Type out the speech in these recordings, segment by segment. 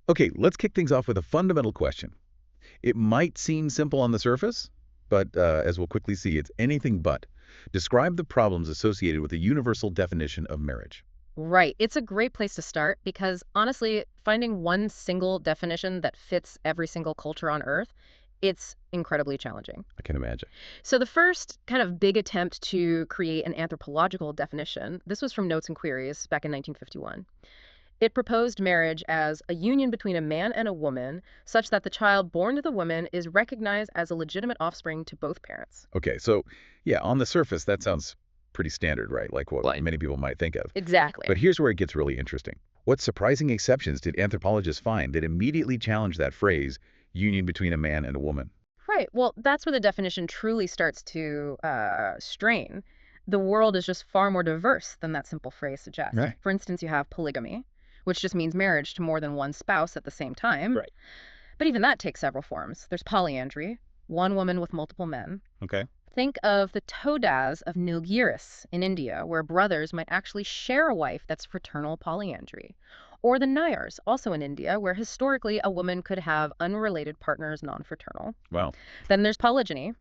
Okay, let's kick things off with a fundamental question. It might seem simple on the surface, but as we'll quickly see, it's anything but. Describe the problems associated with a universal definition of marriage. Right. It's a great place to start because honestly, finding one single definition that fits every single culture on Earth, it's incredibly challenging. I can imagine. So the first kind of big attempt to create an anthropological definition, this was from Notes and Queries back in 1951. It proposed marriage as a union between a man and a woman such that the child born to the woman is recognized as a legitimate offspring to both parents. Okay, so yeah, on the surface, that sounds pretty standard, right? Like what Right. many people might think of. Exactly. But here's where it gets really interesting. What surprising exceptions did anthropologists find that immediately challenged that phrase, union between a man and a woman? Right. Well, that's where the definition truly starts to strain. The world is just far more diverse than that simple phrase suggests. Right. For instance, you have polygamy, which just means marriage to more than one spouse at the same time. Right. But even that takes several forms. There's polyandry, one woman with multiple men. Okay. Think of the Todas of Nilgiris in India, where brothers might actually share a wife. That's fraternal polyandry. Or the Nayars, also in India, where historically a woman could have unrelated partners non-fraternal. Wow. Then there's polygyny,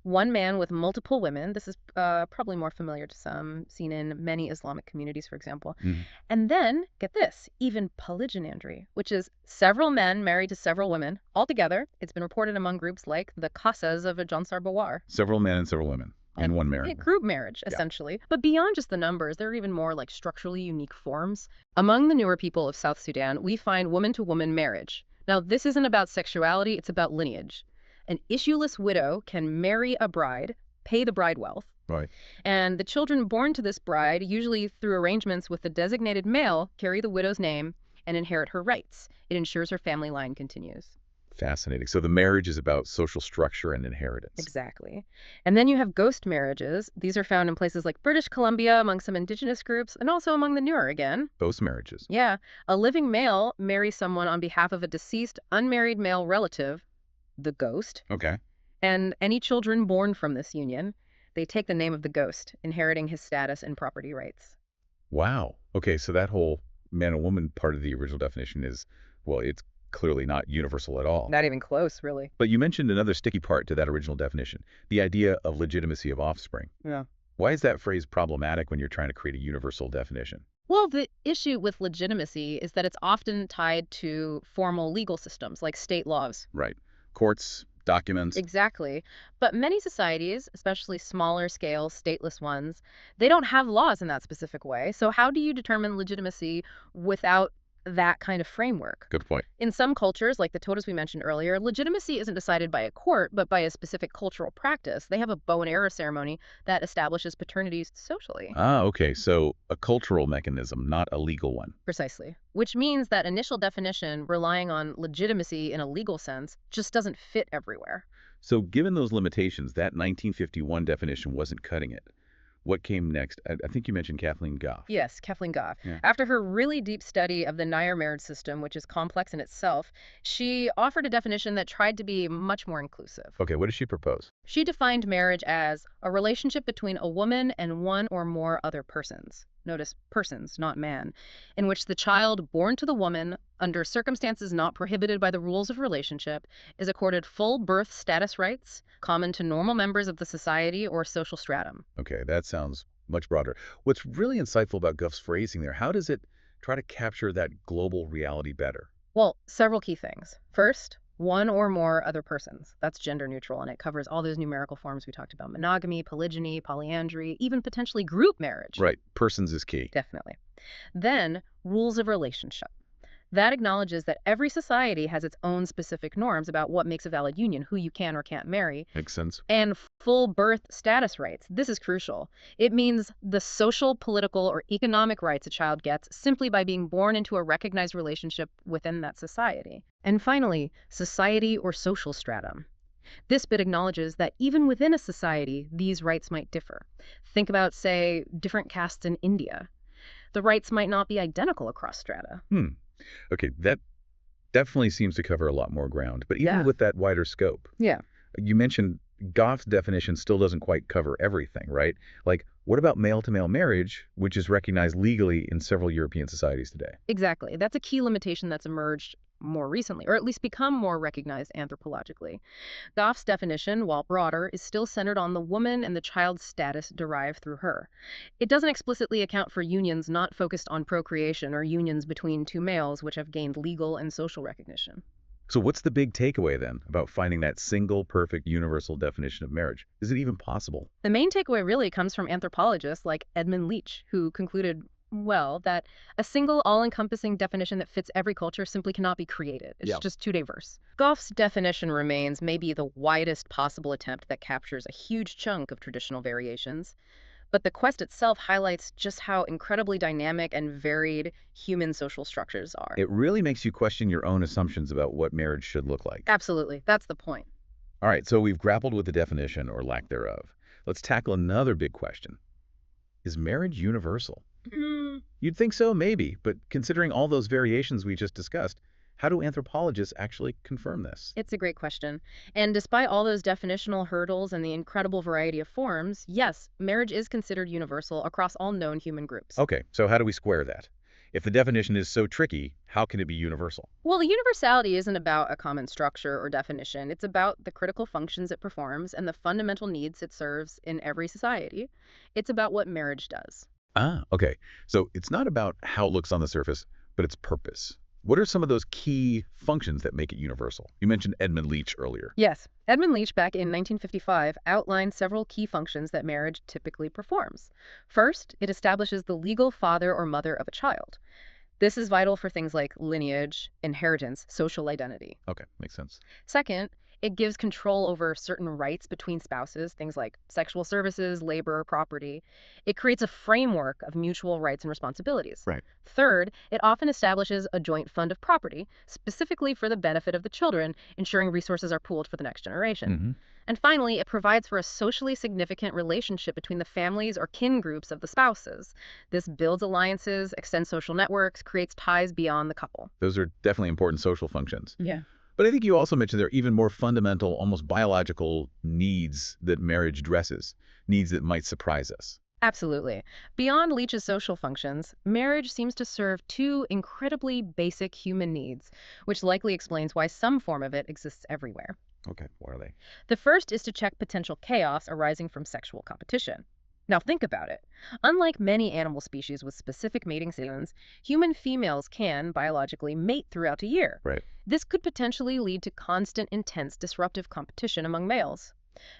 one man with multiple women. This is probably more familiar to some, seen in many Islamic communities, for example. Mhm. And then, get this, even polygynandry, which is several men married to several women. Altogether, it's been reported among groups like the Khassas of Ajansar Bawar. Several men and several women in one marriage. Group marriage, Yeah. essentially. But beyond just the numbers, there are even more like structurally unique forms. Among the Nuer people of South Sudan, we find woman-to-woman marriage. Now, this isn't about sexuality, it's about lineage. An issueless widow can marry a bride, pay the bride wealth, Right. and the children born to this bride, usually through arrangements with the designated male, carry the widow's name and inherit her rights. It ensures her family line continues. Fascinating. So the marriage is about social structure and inheritance. Exactly. And then you have ghost marriages. These are found in places like British Columbia, among some indigenous groups, and also among the Nuer again. Ghost marriages. Yeah, a living male marries someone on behalf of a deceased, unmarried male relative, the ghost, Okay. and any children born from this union, they take the name of the ghost, inheriting his status and property rights. Wow. Okay, so that whole man and woman part of the original definition is, well, it's clearly not universal at all. Not even close, really. But you mentioned another sticky part to that original definition, the idea of legitimacy of offspring. Yeah. Why is that phrase problematic when you're trying to create a universal definition? Well, the issue with legitimacy is that it's often tied to formal legal systems like state laws. Right. Courts, documents. Exactly. But many societies, especially smaller scale, stateless ones, they don't have laws in that specific way. So how do you determine legitimacy without that kind of framework? Good point. In some cultures, like the Todas we mentioned earlier, legitimacy isn't decided by a court, but by a specific cultural practice. They have a bow and arrow ceremony that establishes paternity socially. Ah, okay. So a cultural mechanism, not a legal one. Precisely. Which means that initial definition, relying on legitimacy in a legal sense, just doesn't fit everywhere. So given those limitations, that 1951 definition wasn't cutting it. What came next? I think you mentioned Kathleen Goff. Yes, Kathleen Goff. Yeah. After her really deep study of the Nayar marriage system, which is complex in itself, she offered a definition that tried to be much more inclusive. Okay, what did she propose? She defined marriage as a relationship between a woman and one or more other persons. Notice persons, not man, in which the child born to the woman, under circumstances not prohibited by the rules of relationship, is accorded full birth status rights common to normal members of the society or social stratum. Okay, that sounds much broader. What's really insightful about Goff's phrasing there, how does it try to capture that global reality better? Well, several key things. First, one or more other persons. That's gender neutral, and it covers all those numerical forms we talked about: monogamy, polygyny, polyandry, even potentially group marriage. Right, persons is key. Definitely. Then, rules of relationship. That acknowledges that every society has its own specific norms about what makes a valid union, who you can or can't marry, Makes sense. and full birth status rights. This is crucial. It means the social, political, or economic rights a child gets simply by being born into a recognized relationship within that society. And finally, society or social stratum. This bit acknowledges that even within a society, these rights might differ. Think about, say, different castes in India. The rights might not be identical across strata. Okay, that definitely seems to cover a lot more ground. But even Yeah. with that wider scope, Yeah. you mentioned Goff's definition still doesn't quite cover everything, right? Like, what about male-to-male marriage, which is recognized legally in several European societies today? Exactly. That's a key limitation that's emerged more recently, or at least become more recognized anthropologically. Goff's definition, while broader, is still centered on the woman and the child's status derived through her. It doesn't explicitly account for unions not focused on procreation or unions between two males which have gained legal and social recognition. So what's the big takeaway then about finding that single, perfect, universal definition of marriage? Is it even possible? The main takeaway really comes from anthropologists like Edmund Leach, who concluded, well, that a single, all-encompassing definition that fits every culture simply cannot be created. It's Yeah. just too diverse. Goff's definition remains maybe the widest possible attempt that captures a huge chunk of traditional variations. But the quest itself highlights just how incredibly dynamic and varied human social structures are. It really makes you question your own assumptions about what marriage should look like. Absolutely. That's the point. All right, so we've grappled with the definition or lack thereof. Let's tackle another big question. Is marriage universal? You'd think so, maybe, but considering all those variations we just discussed, how do anthropologists actually confirm this? It's a great question. And despite all those definitional hurdles and the incredible variety of forms, yes, marriage is considered universal across all known human groups. Okay, so how do we square that? If the definition is so tricky, how can it be universal? Well, the universality isn't about a common structure or definition. It's about the critical functions it performs and the fundamental needs it serves in every society. It's about what marriage does. Ah, okay. So it's not about how it looks on the surface, but its purpose. What are some of those key functions that make it universal? You mentioned Edmund Leach earlier. Yes, Edmund Leach back in 1955 outlined several key functions that marriage typically performs. First, it establishes the legal father or mother of a child. This is vital for things like lineage, inheritance, social identity. Okay, makes sense. Second, it gives control over certain rights between spouses, things like sexual services, labor, property. It creates a framework of mutual rights and responsibilities. Right. Third, it often establishes a joint fund of property, specifically for the benefit of the children, ensuring resources are pooled for the next generation. And finally, it provides for a socially significant relationship between the families or kin groups of the spouses. This builds alliances, extends social networks, creates ties beyond the couple. Those are definitely important social functions. Yeah. But I think you also mentioned there are even more fundamental, almost biological needs that marriage addresses, needs that might surprise us. Absolutely. Beyond Leach's social functions, marriage seems to serve two incredibly basic human needs, which likely explains why some form of it exists everywhere. Okay, what are they? The first is to check potential chaos arising from sexual competition. Now think about it. Unlike many animal species with specific mating seasons, human females can, biologically, mate throughout a year. Right. This could potentially lead to constant, intense, disruptive competition among males.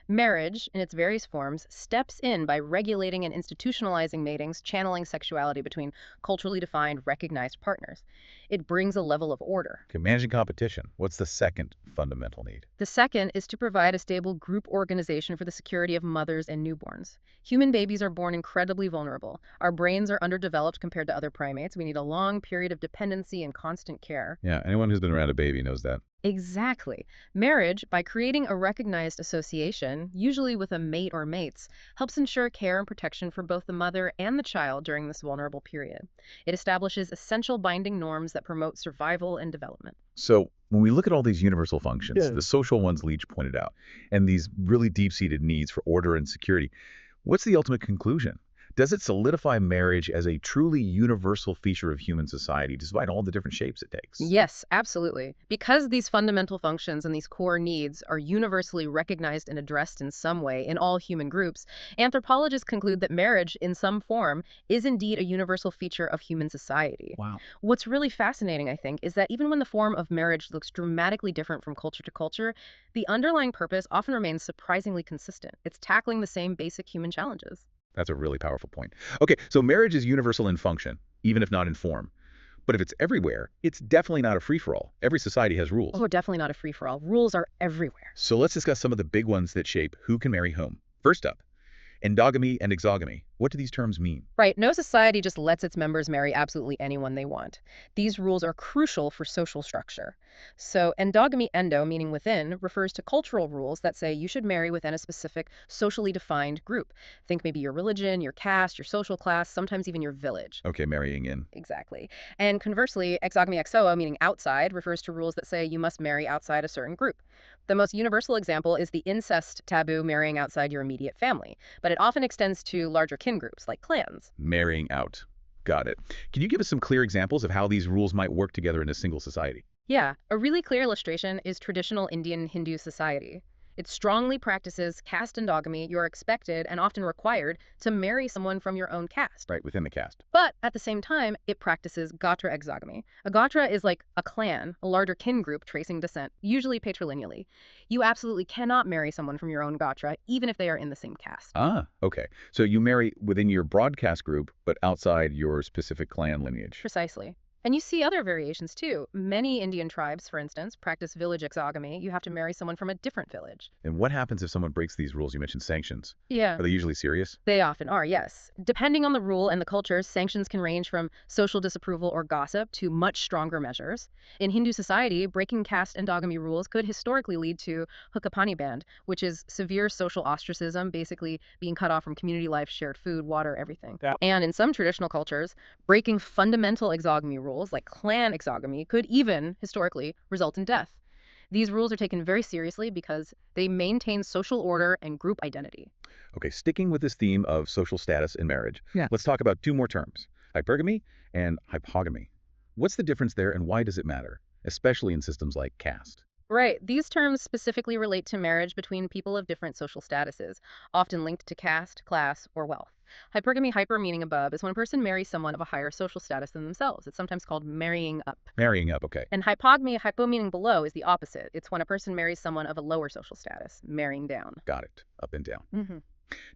Marriage, in its various forms, steps in by regulating and institutionalizing matings, channeling sexuality between culturally defined, recognized partners. It brings a level of order. Okay, managing competition. What's the second fundamental need? The second is to provide a stable group organization for the security of mothers and newborns. Human babies are born incredibly vulnerable. Our brains are underdeveloped compared to other primates. We need a long period of dependency and constant care. Yeah, anyone who's been around a baby knows that. Exactly. Marriage, by creating a recognized association, usually with a mate or mates, helps ensure care and protection for both the mother and the child during this vulnerable period. It establishes essential binding norms that promote survival and development. So when we look at all these universal functions, Yeah. the social ones Leach pointed out, and these really deep-seated needs for order and security, what's the ultimate conclusion? Does it solidify marriage as a truly universal feature of human society, despite all the different shapes it takes? Yes, absolutely. Because these fundamental functions and these core needs are universally recognized and addressed in some way in all human groups, anthropologists conclude that marriage, in some form, is indeed a universal feature of human society. Wow. What's really fascinating, I think, is that even when the form of marriage looks dramatically different from culture to culture, the underlying purpose often remains surprisingly consistent. It's tackling the same basic human challenges. That's a really powerful point. Okay, so marriage is universal in function, even if not in form. But if it's everywhere, it's definitely not a free-for-all. Every society has rules. Oh, definitely not a free-for-all. Rules are everywhere. So let's discuss some of the big ones that shape who can marry whom. First up, endogamy and exogamy. What do these terms mean? Right, no society just lets its members marry absolutely anyone they want. These rules are crucial for social structure. So endogamy, endo, meaning within, refers to cultural rules that say you should marry within a specific socially defined group. Think maybe your religion, your caste, your social class, sometimes even your village. Okay, marrying in. Exactly. And conversely, exogamy exoa, meaning outside, refers to rules that say you must marry outside a certain group. The most universal example is the incest taboo, marrying outside your immediate family, but it often extends to larger kin groups like clans. Marrying out. Got it. Can you give us some clear examples of how these rules might work together in a single society? Yeah, a really clear illustration is traditional Indian Hindu society. It strongly practices caste endogamy. You're expected and often required to marry someone from your own caste. Right, within the caste. But at the same time, it practices Gotra exogamy. A Gotra is like a clan, a larger kin group tracing descent, usually patrilineally. You absolutely cannot marry someone from your own Gotra, even if they are in the same caste. Ah, okay. So you marry within your broadcast group, but outside your specific clan lineage. Precisely. And you see other variations too. Many Indian tribes, for instance, practice village exogamy. You have to marry someone from a different village. And what happens if someone breaks these rules? You mentioned sanctions. Yeah. Are they usually serious? They often are, yes. Depending on the rule and the culture, sanctions can range from social disapproval or gossip to much stronger measures. In Hindu society, breaking caste endogamy rules could historically lead to hukapani band, which is severe social ostracism, basically being cut off from community life, shared food, water, everything. Yeah. And in some traditional cultures, breaking fundamental exogamy rules, like clan exogamy, could even, historically, result in death. These rules are taken very seriously because they maintain social order and group identity. Okay, sticking with this theme of social status in marriage, Yeah. let's talk about two more terms, hypergamy and hypogamy. What's the difference there and why does it matter, especially in systems like caste? Right. These terms specifically relate to marriage between people of different social statuses, often linked to caste, class, or wealth. Hypergamy, hyper meaning above, is when a person marries someone of a higher social status than themselves. It's sometimes called marrying up. Marrying up, okay. And hypogamy, hypo meaning below, is the opposite. It's when a person marries someone of a lower social status, marrying down. Got it. Up and down. Hmm.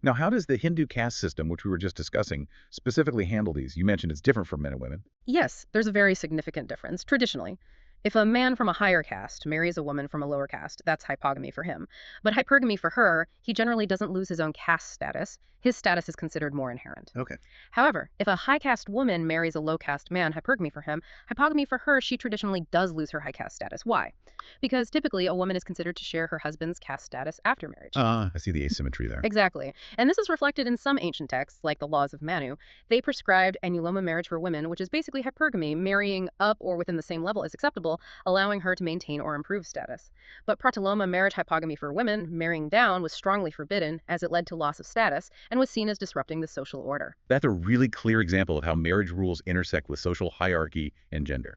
Now, how does the Hindu caste system, which we were just discussing, specifically handle these? You mentioned it's different for men and women. Yes, there's a very significant difference, traditionally. If a man from a higher caste marries a woman from a lower caste, that's hypogamy for him. But hypergamy for her, he generally doesn't lose his own caste status. His status is considered more inherent. Okay. However, if a high caste woman marries a low caste man, hypergamy for him, hypogamy for her, she traditionally does lose her high caste status. Why? Because typically a woman is considered to share her husband's caste status after marriage. I see the asymmetry there. Exactly. And this is reflected in some ancient texts, like the Laws of Manu. They prescribed annuloma marriage for women, which is basically hypergamy. Marrying up or within the same level is acceptable, allowing her to maintain or improve status. But pratyloma marriage hypogamy for women, marrying down, was strongly forbidden as it led to loss of status and was seen as disrupting the social order. That's a really clear example of how marriage rules intersect with social hierarchy and gender.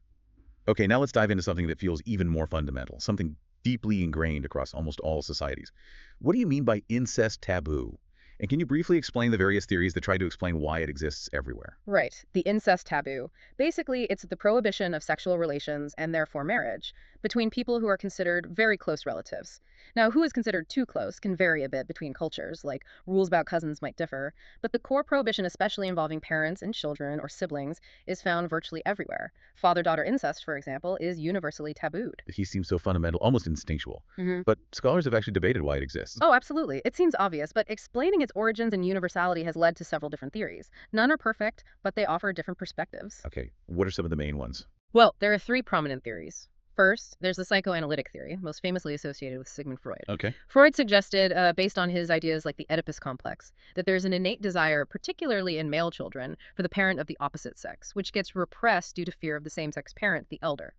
Okay, now let's dive into something that feels even more fundamental, something deeply ingrained across almost all societies. What do you mean by incest taboo? And can you briefly explain the various theories that try to explain why it exists everywhere? Right, the incest taboo. Basically, it's the prohibition of sexual relations, and therefore marriage, between people who are considered very close relatives. Now, who is considered too close can vary a bit between cultures, like rules about cousins might differ, but the core prohibition, especially involving parents and children or siblings, is found virtually everywhere. Father-daughter incest, for example, is universally tabooed. He seems so fundamental, almost instinctual. But scholars have actually debated why it exists. Oh, absolutely. It seems obvious, but explaining its origins and universality has led to several different theories. None are perfect, but they offer different perspectives. Okay, what are some of the main ones? Well, there are three prominent theories. First, there's the psychoanalytic theory, most famously associated with Sigmund Freud. Okay. Freud suggested, based on his ideas like the Oedipus complex, that there's an innate desire, particularly in male children, for the parent of the opposite sex, which gets repressed due to fear of the same-sex parent, the elder.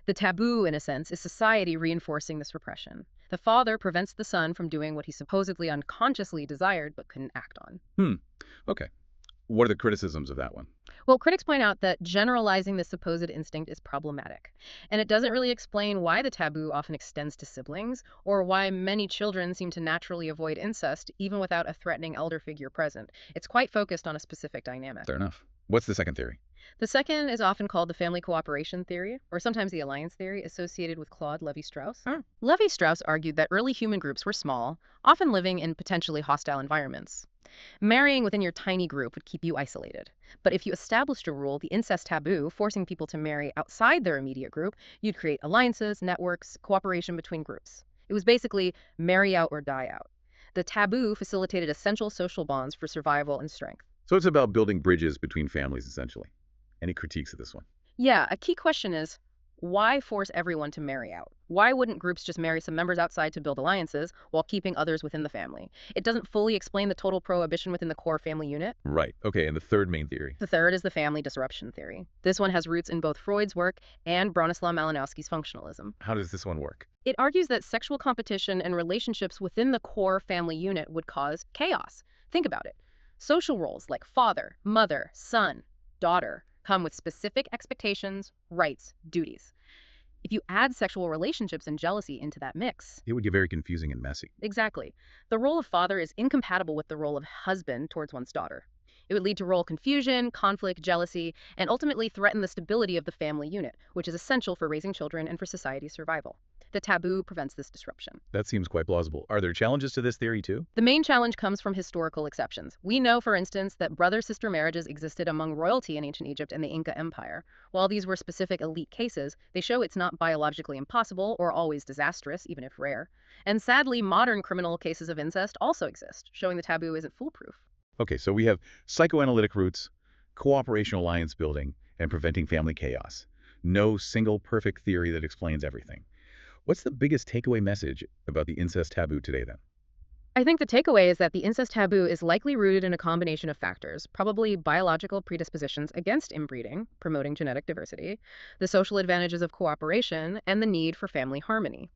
The taboo, in a sense, is society reinforcing this repression. The father prevents the son from doing what he supposedly unconsciously desired but couldn't act on. Okay. What are the criticisms of that one? Well, critics point out that generalizing this supposed instinct is problematic, and it doesn't really explain why the taboo often extends to siblings, or why many children seem to naturally avoid incest even without a threatening elder figure present. It's quite focused on a specific dynamic. Fair enough. What's the second theory? The second is often called the family cooperation theory, or sometimes the alliance theory, associated with Claude Lévi-Strauss. Lévi-Strauss argued that early human groups were small, often living in potentially hostile environments. Marrying within your tiny group would keep you isolated. But if you established a rule, the incest taboo, forcing people to marry outside their immediate group, you'd create alliances, networks, cooperation between groups. It was basically marry out or die out. The taboo facilitated essential social bonds for survival and strength. So it's about building bridges between families, essentially. Any critiques of this one? Yeah, a key question is, why force everyone to marry out? Why wouldn't groups just marry some members outside to build alliances while keeping others within the family? It doesn't fully explain the total prohibition within the core family unit. Right. Okay, and the third main theory? The third is the family disruption theory. This one has roots in both Freud's work and Bronislaw Malinowski's functionalism. How does this one work? It argues that sexual competition and relationships within the core family unit would cause chaos. Think about it. Social roles like father, mother, son, daughter come with specific expectations, rights, duties. If you add sexual relationships and jealousy into that mix, It would get very confusing and messy. exactly, the role of father is incompatible with the role of husband towards one's daughter. It would lead to role confusion, conflict, jealousy, and ultimately threaten the stability of the family unit, which is essential for raising children and for society's survival. The taboo prevents this disruption. That seems quite plausible. Are there challenges to this theory, too? The main challenge comes from historical exceptions. We know, for instance, that brother-sister marriages existed among royalty in ancient Egypt and the Inca Empire. While these were specific elite cases, they show it's not biologically impossible or always disastrous, even if rare. And sadly, modern criminal cases of incest also exist, showing the taboo isn't foolproof. Okay, so we have psychoanalytic roots, cooperation alliance building, and preventing family chaos. No single perfect theory that explains everything. What's the biggest takeaway message about the incest taboo today, then? I think the takeaway is that the incest taboo is likely rooted in a combination of factors, probably biological predispositions against inbreeding, promoting genetic diversity, the social advantages of cooperation, and the need for family harmony.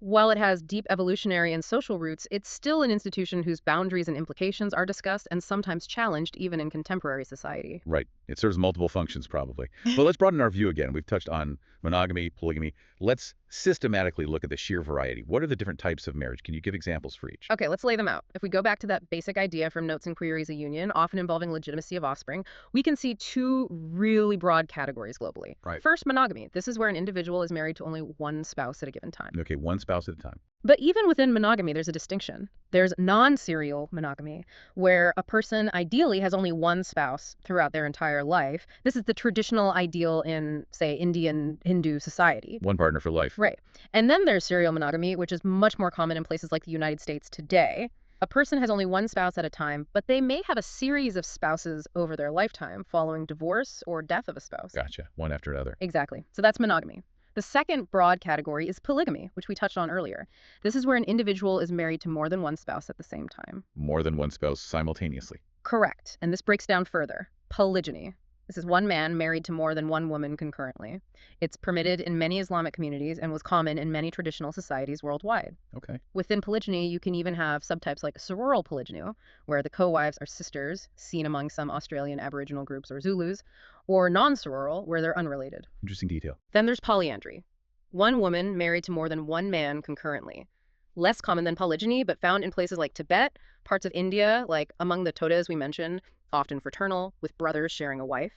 While it has deep evolutionary and social roots, it's still an institution whose boundaries and implications are discussed and sometimes challenged even in contemporary society. Right. It serves multiple functions, probably. But let's broaden our view again. We've touched on monogamy, polygamy. Let's systematically look at the sheer variety. What are the different types of marriage? Can you give examples for each? Okay, let's lay them out. If we go back to that basic idea from Notes and Queries of Union, often involving legitimacy of offspring, we can see two really broad categories globally. Right. First, monogamy. This is where an individual is married to only one spouse at a given time. Okay, one spouse at a time. But even within monogamy, there's a distinction. There's non-serial monogamy, where a person ideally has only one spouse throughout their entire life. This is the traditional ideal in, say, Indian Hindu society. One partner for life. Right. And then there's serial monogamy, which is much more common in places like the United States today. A person has only one spouse at a time, but they may have a series of spouses over their lifetime following divorce or death of a spouse. Gotcha. One after another. Exactly. So that's monogamy. The second broad category is polygamy, which we touched on earlier. This is where an individual is married to more than one spouse at the same time. More than one spouse simultaneously. Correct. And this breaks down further. Polygyny. This is one man married to more than one woman concurrently. It's permitted in many Islamic communities and was common in many traditional societies worldwide. Okay. Within polygyny, you can even have subtypes like sororal polygyny, where the co-wives are sisters, seen among some Australian Aboriginal groups or Zulus, or non-sororal, where they're unrelated. Interesting detail. Then there's polyandry. One woman married to more than one man concurrently. Less common than polygyny, but found in places like Tibet, parts of India, like among the Todas we mentioned, often fraternal, with brothers sharing a wife.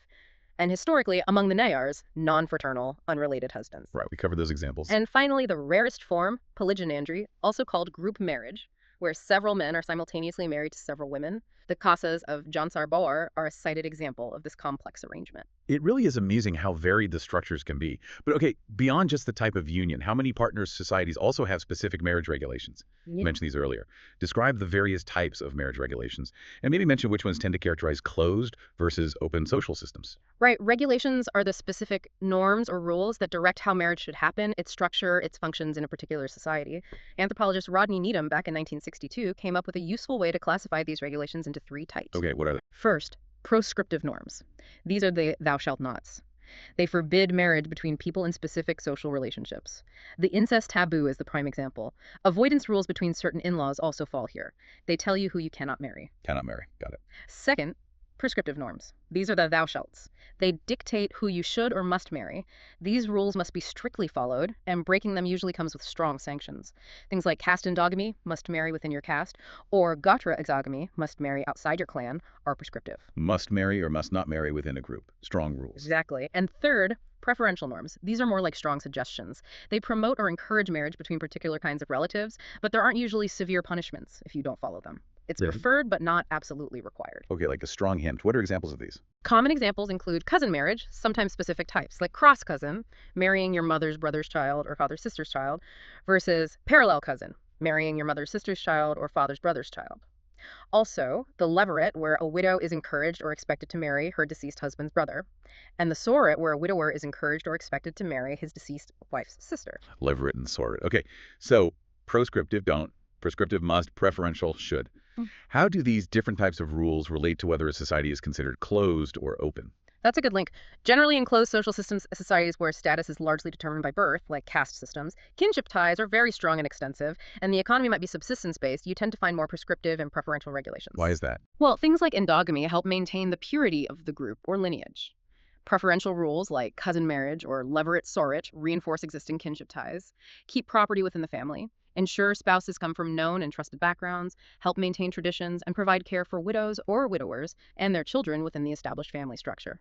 And historically, among the Nayars, non-fraternal, unrelated husbands. Right, we covered those examples. And finally, the rarest form, polygynandry, also called group marriage, where several men are simultaneously married to several women. The casas of Jansar Boer are a cited example of this complex arrangement. It really is amazing how varied the structures can be. But okay, beyond just the type of union, how many partner societies also have specific marriage regulations? You mentioned these earlier. Describe the various types of marriage regulations, and maybe mention which ones tend to characterize closed versus open social systems. Right. Regulations are the specific norms or rules that direct how marriage should happen, its structure, its functions in a particular society. Anthropologist Rodney Needham, back in 1962, came up with a useful way to classify these regulations into three types. Okay, what are they? First, proscriptive norms. These are the thou shalt nots. They forbid marriage between people in specific social relationships. The incest taboo is the prime example. Avoidance rules between certain in-laws also fall here. They tell you who you cannot marry. Cannot marry. Got it. Second, prescriptive norms. These are the thou shalts. They dictate who you should or must marry. These rules must be strictly followed, and breaking them usually comes with strong sanctions. Things like caste endogamy, must marry within your caste, or gotra exogamy, must marry outside your clan, are prescriptive. Must marry or must not marry within a group. Strong rules. Exactly. And third, preferential norms. These are more like strong suggestions. They promote or encourage marriage between particular kinds of relatives, but there aren't usually severe punishments if you don't follow them. It's preferred, but not absolutely required. Okay, like a strong hint. What are examples of these? Common examples include cousin marriage, sometimes specific types, like cross cousin, marrying your mother's brother's child or father's sister's child, versus parallel cousin, marrying your mother's sister's child or father's brother's child. Also, the levirate, where a widow is encouraged or expected to marry her deceased husband's brother, and the sororate, where a widower is encouraged or expected to marry his deceased wife's sister. Levirate and sororate. Okay, so proscriptive don't, prescriptive must, preferential should. How do these different types of rules relate to whether a society is considered closed or open? That's a good link. Generally, in closed social systems, societies where status is largely determined by birth, like caste systems, kinship ties are very strong and extensive, and the economy might be subsistence-based, you tend to find more prescriptive and preferential regulations. Why is that? Well, things like endogamy help maintain the purity of the group or lineage. Preferential rules like cousin marriage or levirate sororate reinforce existing kinship ties, keep property within the family, ensure spouses come from known and trusted backgrounds, help maintain traditions, and provide care for widows or widowers and their children within the established family structure.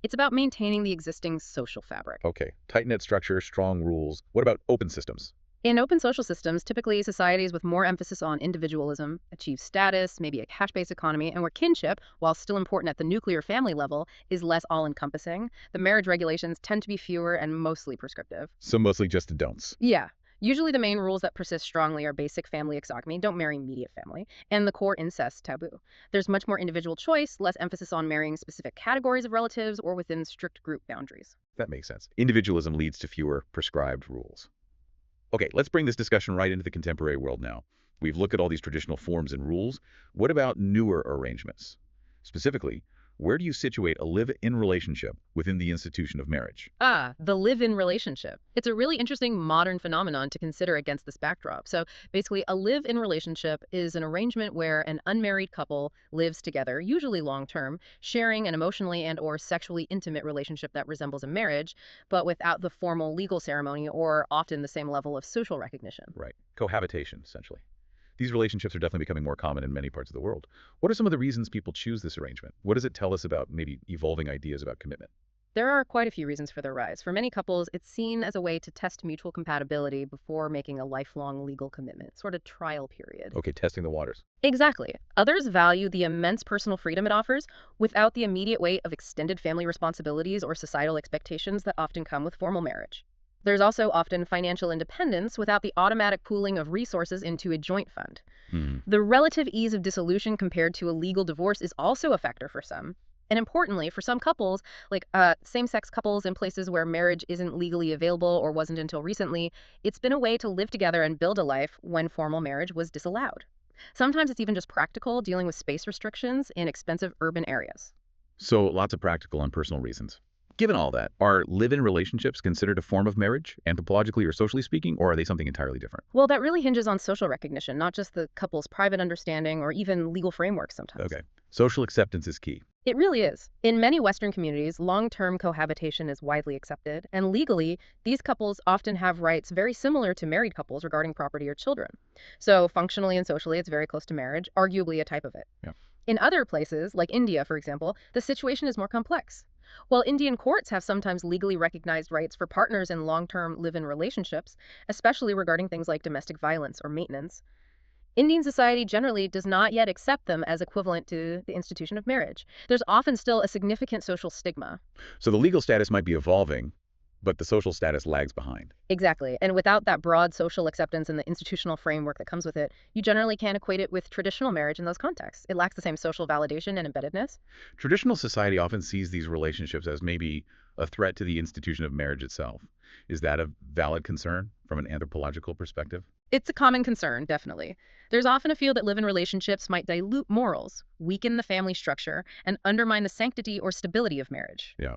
It's about maintaining the existing social fabric. Okay, tight-knit structure, strong rules. What about open systems? In open social systems, typically societies with more emphasis on individualism, achieve status, maybe a cash-based economy, and where kinship, while still important at the nuclear family level, is less all-encompassing, the marriage regulations tend to be fewer and mostly prescriptive. So mostly just the don'ts. Yeah. Usually the main rules that persist strongly are basic family exogamy, don't marry immediate family, and the core incest taboo. There's much more individual choice, less emphasis on marrying specific categories of relatives or within strict group boundaries. That makes sense. Individualism leads to fewer prescribed rules. Okay, let's bring this discussion right into the contemporary world now. We've looked at all these traditional forms and rules. What about newer arrangements? Specifically, where do you situate a live-in relationship within the institution of marriage? The live-in relationship. It's a really interesting modern phenomenon to consider against this backdrop. So basically, a live-in relationship is an arrangement where an unmarried couple lives together, usually long-term, sharing an emotionally and/or sexually intimate relationship that resembles a marriage, but without the formal legal ceremony or often the same level of social recognition. Right. Cohabitation, essentially. These relationships are definitely becoming more common in many parts of the world. What are some of the reasons people choose this arrangement? What does it tell us about maybe evolving ideas about commitment? There are quite a few reasons for their rise. For many couples, it's seen as a way to test mutual compatibility before making a lifelong legal commitment, sort of trial period. Okay, testing the waters. Exactly. Others value the immense personal freedom it offers without the immediate weight of extended family responsibilities or societal expectations that often come with formal marriage. There's also often financial independence without the automatic pooling of resources into a joint fund. The relative ease of dissolution compared to a legal divorce is also a factor for some. And importantly, for some couples, like same-sex couples in places where marriage isn't legally available or wasn't until recently, it's been a way to live together and build a life when formal marriage was disallowed. Sometimes it's even just practical, dealing with space restrictions in expensive urban areas. So lots of practical and personal reasons. Given all that, are live-in relationships considered a form of marriage, anthropologically or socially speaking, or are they something entirely different? Well, that really hinges on social recognition, not just the couple's private understanding or even legal frameworks sometimes. Okay. Social acceptance is key. It really is. In many Western communities, long-term cohabitation is widely accepted, and legally, these couples often have rights very similar to married couples regarding property or children. So functionally and socially, it's very close to marriage, arguably a type of it. Yeah. In other places, like India, for example, the situation is more complex. While Indian courts have sometimes legally recognized rights for partners in long-term live-in relationships, especially regarding things like domestic violence or maintenance, Indian society generally does not yet accept them as equivalent to the institution of marriage. There's often still a significant social stigma. So the legal status might be evolving, but the social status lags behind. Exactly. And without that broad social acceptance and the institutional framework that comes with it, you generally can't equate it with traditional marriage in those contexts. It lacks the same social validation and embeddedness. Traditional society often sees these relationships as maybe a threat to the institution of marriage itself. Is that a valid concern from an anthropological perspective? It's a common concern, definitely. There's often a feel that live-in relationships might dilute morals, weaken the family structure, and undermine the sanctity or stability of marriage. Yeah.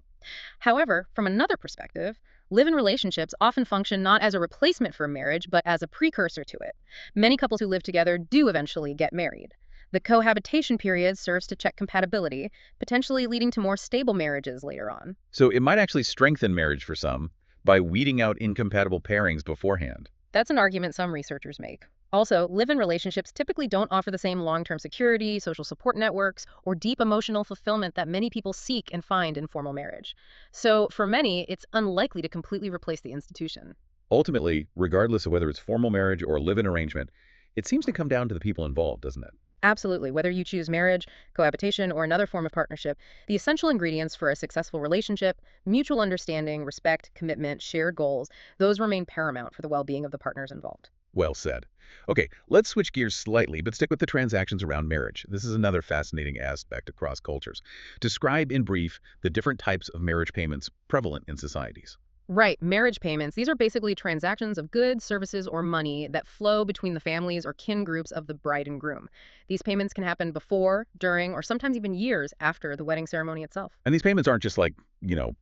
However, from another perspective, live-in relationships often function not as a replacement for marriage, but as a precursor to it. Many couples who live together do eventually get married. The cohabitation period serves to check compatibility, potentially leading to more stable marriages later on. So it might actually strengthen marriage for some by weeding out incompatible pairings beforehand. That's an argument some researchers make. Also, live-in relationships typically don't offer the same long-term security, social support networks, or deep emotional fulfillment that many people seek and find in formal marriage. So, for many, it's unlikely to completely replace the institution. Ultimately, regardless of whether it's formal marriage or live-in arrangement, it seems to come down to the people involved, doesn't it? Absolutely. Whether you choose marriage, cohabitation, or another form of partnership, the essential ingredients for a successful relationship, mutual understanding, respect, commitment, shared goals, those remain paramount for the well-being of the partners involved. Well said. Okay, let's switch gears slightly, but stick with the transactions around marriage. This is another fascinating aspect across cultures. Describe in brief the different types of marriage payments prevalent in societies. Right, marriage payments. These are basically transactions of goods, services, or money that flow between the families or kin groups of the bride and groom. These payments can happen before, during, or sometimes even years after the wedding ceremony itself. And these payments aren't just like,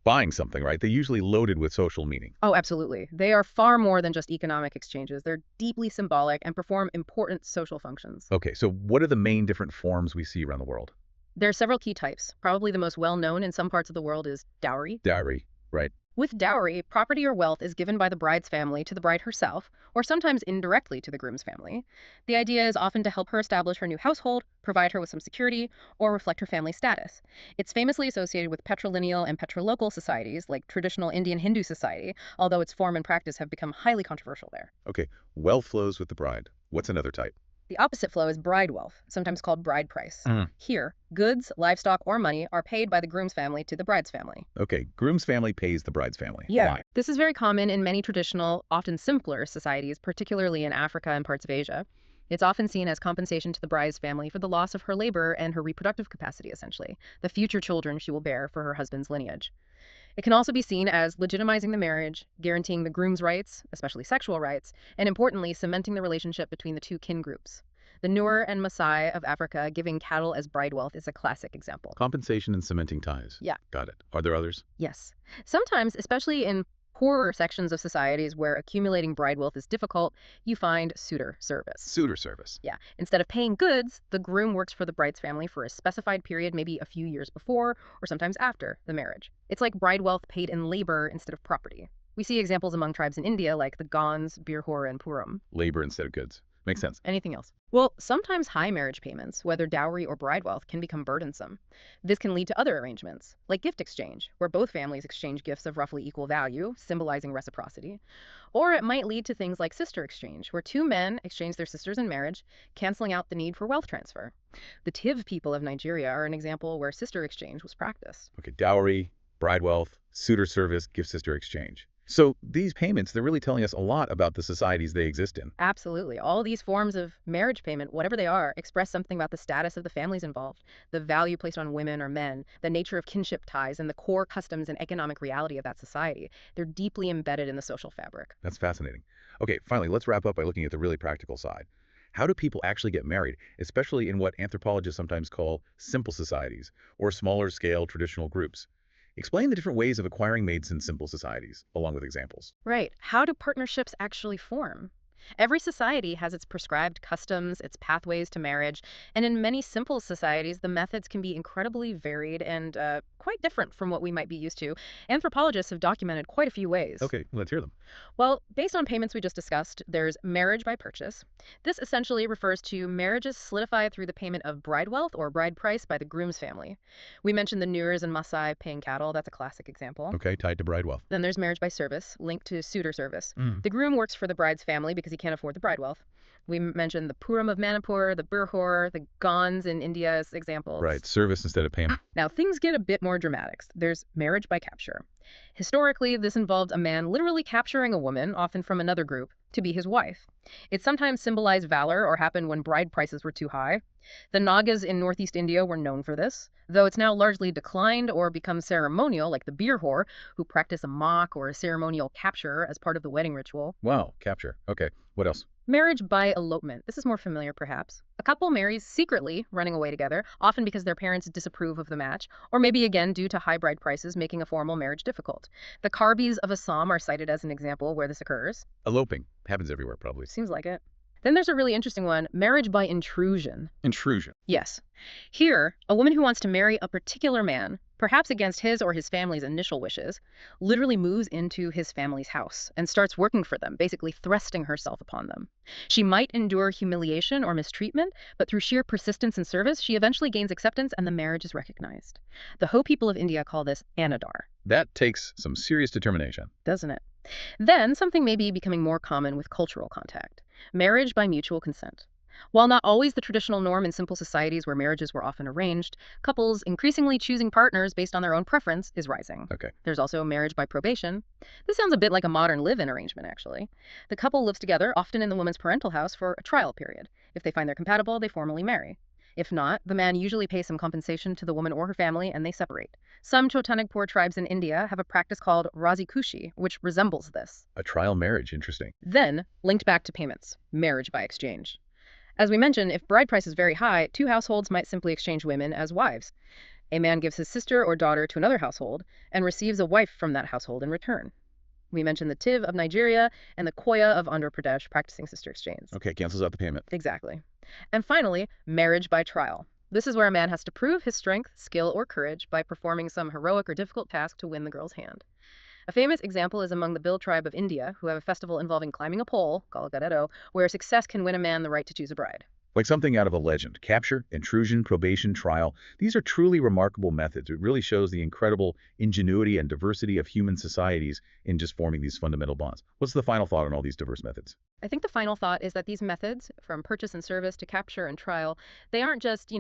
buying something, right? They're usually loaded with social meaning. Oh, absolutely. They are far more than just economic exchanges. They're deeply symbolic and perform important social functions. Okay, so what are the main different forms we see around the world? There are several key types. Probably the most well-known in some parts of the world is dowry. Dowry, right. With dowry, property or wealth is given by the bride's family to the bride herself, or sometimes indirectly to the groom's family. The idea is often to help her establish her new household, provide her with some security, or reflect her family status. It's famously associated with patrilineal and patrilocal societies, like traditional Indian Hindu society, although its form and practice have become highly controversial there. Okay, wealth flows with the bride. What's another type? The opposite flow is bride wealth, sometimes called bride price. Here, goods, livestock, or money are paid by the groom's family to the bride's family. Okay, groom's family pays the bride's family. Yeah. Why? This is very common in many traditional, often simpler societies, particularly in Africa and parts of Asia. It's often seen as compensation to the bride's family for the loss of her labor and her reproductive capacity, essentially, the future children she will bear for her husband's lineage. It can also be seen as legitimizing the marriage, guaranteeing the groom's rights, especially sexual rights, and importantly, cementing the relationship between the two kin groups. The Nuer and Maasai of Africa giving cattle as bride wealth is a classic example. Compensation and cementing ties. Yeah. Got it. Are there others? Yes. Sometimes, especially in poorer sections of societies where accumulating bride wealth is difficult, you find suitor service. Suitor service. Yeah. Instead of paying goods, the groom works for the bride's family for a specified period, maybe a few years before or sometimes after the marriage. It's like bride wealth paid in labor instead of property. We see examples among tribes in India like the Gons, Birhor, and Puram. Labor instead of goods. Makes sense. Anything else? Well, sometimes high marriage payments, whether dowry or bride wealth, can become burdensome. This can lead to other arrangements, like gift exchange, where both families exchange gifts of roughly equal value, symbolizing reciprocity. Or it might lead to things like sister exchange, where two men exchange their sisters in marriage, canceling out the need for wealth transfer. The Tiv people of Nigeria are an example where sister exchange was practiced. Okay, dowry, bride wealth, suitor service, gift sister exchange. So these payments, they're really telling us a lot about the societies they exist in. Absolutely. All these forms of marriage payment, whatever they are, express something about the status of the families involved, the value placed on women or men, the nature of kinship ties, and the core customs and economic reality of that society. They're deeply embedded in the social fabric. That's fascinating. Okay, finally, let's wrap up by looking at the really practical side. How do people actually get married, especially in what anthropologists sometimes call simple societies or smaller scale traditional groups? Explain the different ways of acquiring mates in simple societies, along with examples. Right. How do partnerships actually form? Every society has its prescribed customs, its pathways to marriage, and in many simple societies, the methods can be incredibly varied and quite different from what we might be used to. Anthropologists have documented quite a few ways. Okay, let's hear them. Well, based on payments we just discussed, there's marriage by purchase. This essentially refers to marriages solidified through the payment of bride wealth or bride price by the groom's family. We mentioned the Nuers and Maasai paying cattle. That's a classic example. Okay, tied to bride wealth. Then there's marriage by service, linked to suitor service. The groom works for the bride's family because he can't afford the bride wealth. We mentioned the Puram of Manipur, the Birhor, the Gons in India as examples. Right, service instead of payment. Now, things get a bit more dramatic. There's marriage by capture. Historically, this involved a man literally capturing a woman, often from another group, to be his wife. It sometimes symbolized valor or happened when bride prices were too high. The Nagas in northeast India were known for this, though it's now largely declined or become ceremonial, like the Birhor, who practice a mock or a ceremonial capture as part of the wedding ritual. Wow, capture. Okay, what else? Marriage by elopement. This is more familiar, perhaps. A couple marries secretly, running away together, often because their parents disapprove of the match, or maybe again due to high bride prices making a formal marriage difficult. The Karbis of Assam are cited as an example where this occurs. Eloping. Happens everywhere, probably. Seems like it. Then there's a really interesting one, marriage by intrusion. Intrusion. Yes. Here, a woman who wants to marry a particular man, perhaps against his or his family's initial wishes, literally moves into his family's house and starts working for them, basically thrusting herself upon them. She might endure humiliation or mistreatment, but through sheer persistence and service, she eventually gains acceptance and the marriage is recognized. The Ho people of India call this anadar. That takes some serious determination. Doesn't it? Then something may be becoming more common with cultural contact. Marriage by mutual consent. While not always the traditional norm in simple societies where marriages were often arranged, couples increasingly choosing partners based on their own preference is rising. Okay. There's also marriage by probation. This sounds a bit like a modern live-in arrangement, actually. The couple lives together, often in the woman's parental house, for a trial period. If they find they're compatible, they formally marry. If not, the man usually pays some compensation to the woman or her family, and they separate. Some Chotanagpur tribes in India have a practice called Razi Kushi, which resembles this. A trial marriage, interesting. Then, linked back to payments, marriage by exchange. As we mentioned, if bride price is very high, two households might simply exchange women as wives. A man gives his sister or daughter to another household and receives a wife from that household in return. We mentioned the Tiv of Nigeria and the Koya of Andhra Pradesh practicing sister exchange. Okay, cancels out the payment. Exactly. And finally, marriage by trial. This is where a man has to prove his strength, skill, or courage by performing some heroic or difficult task to win the girl's hand. A famous example is among the Bhil tribe of India, who have a festival involving climbing a pole, called Gadedo, where success can win a man the right to choose a bride. Like something out of a legend. Capture, intrusion, probation, trial. These are truly remarkable methods. It really shows the incredible ingenuity and diversity of human societies in just forming these fundamental bonds. What's the final thought on all these diverse methods? I think the final thought is that these methods, from purchase and service to capture and trial, they aren't just,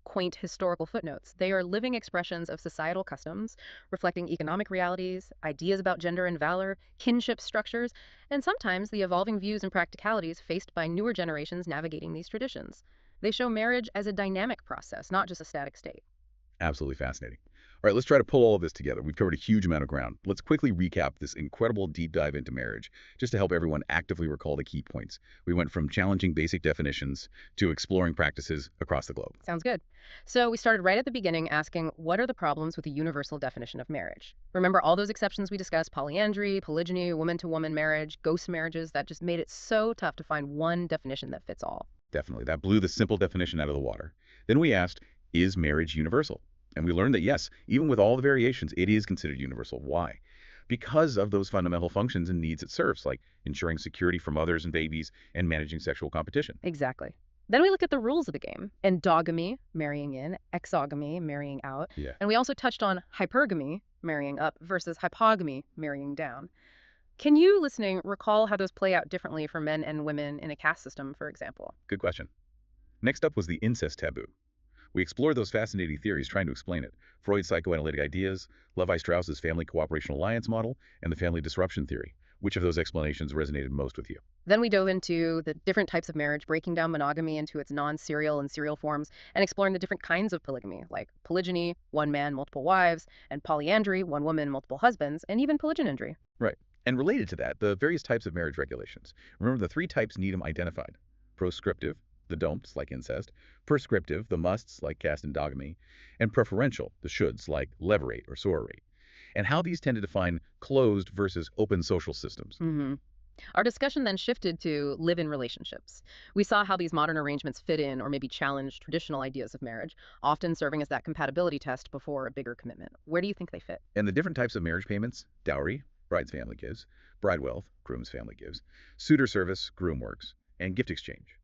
quaint historical footnotes. They are living expressions of societal customs, reflecting economic realities, ideas about gender and valor, kinship structures, and sometimes the evolving views and practicalities faced by newer generations navigating these traditions. They show marriage as a dynamic process, not just a static state. Absolutely fascinating. All right, let's try to pull all of this together. We've covered a huge amount of ground. Let's quickly recap this incredible deep dive into marriage, just to help everyone actively recall the key points. We went from challenging basic definitions to exploring practices across the globe. Sounds good. So we started right at the beginning asking, what are the problems with the universal definition of marriage? Remember all those exceptions we discussed, polyandry, polygyny, woman-to-woman marriage, ghost marriages, that just made it so tough to find one definition that fits all. Definitely. That blew the simple definition out of the water. Then we asked, is marriage universal? And we learned that yes, even with all the variations, it is considered universal. Why? Because of those fundamental functions and needs it serves, like ensuring security for mothers and babies and managing sexual competition. Exactly. Then we looked at the rules of the game: endogamy, marrying in, exogamy, marrying out. Yeah. And we also touched on hypergamy, marrying up, versus hypogamy, marrying down. Can you, listening, recall how those play out differently for men and women in a caste system, for example? Good question. Next up was the incest taboo. We explored those fascinating theories trying to explain it. Freud's psychoanalytic ideas, Levi-Strauss's family cooperation alliance model, and the family disruption theory. Which of those explanations resonated most with you? Then we dove into the different types of marriage, breaking down monogamy into its non-serial and serial forms, and exploring the different kinds of polygamy, like polygyny, one man, multiple wives, and polyandry, one woman, multiple husbands, and even polygynandry. Right. And related to that, the various types of marriage regulations. Remember, the three types need them identified. Proscriptive, the don'ts, like incest; prescriptive, the musts, like caste endogamy; and preferential, the shoulds, like levirate or sororate. And how these tend to define closed versus open social systems. Our discussion then shifted to live-in relationships. We saw how these modern arrangements fit in or maybe challenge traditional ideas of marriage, often serving as that compatibility test before a bigger commitment. Where do you think they fit? And the different types of marriage payments: dowry, bride's family gives; bride wealth, groom's family gives; suitor service, groom works; and gift exchange.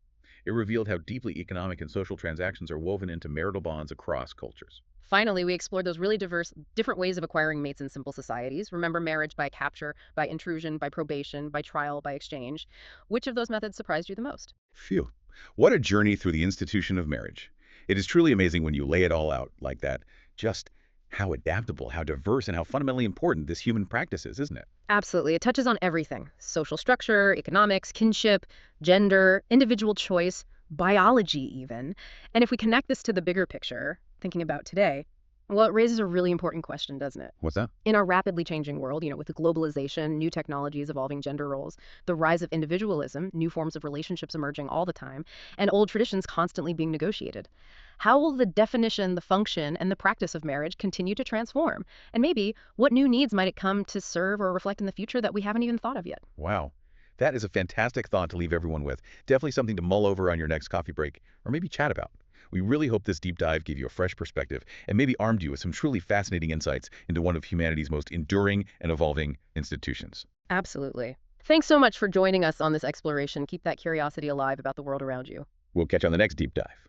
It revealed how deeply economic and social transactions are woven into marital bonds across cultures. Finally, we explored those really diverse, different ways of acquiring mates in simple societies. Remember marriage by capture, by intrusion, by probation, by trial, by exchange. Which of those methods surprised you the most? Phew. What a journey through the institution of marriage. It is truly amazing when you lay it all out like that, just how adaptable, how diverse, and how fundamentally important this human practice is, isn't it? Absolutely. It touches on everything: social structure, economics, kinship, gender, individual choice, biology even. And if we connect this to the bigger picture, thinking about today, well, it raises a really important question, doesn't it? What's that? In our rapidly changing world, with the globalization, new technologies, evolving gender roles, the rise of individualism, new forms of relationships emerging all the time, and old traditions constantly being negotiated, how will the definition, the function, and the practice of marriage continue to transform? And maybe what new needs might it come to serve or reflect in the future that we haven't even thought of yet? Wow. That is a fantastic thought to leave everyone with. Definitely something to mull over on your next coffee break, or maybe chat about. We really hope this deep dive gave you a fresh perspective and maybe armed you with some truly fascinating insights into one of humanity's most enduring and evolving institutions. Absolutely. Thanks so much for joining us on this exploration. Keep that curiosity alive about the world around you. We'll catch you on the next deep dive.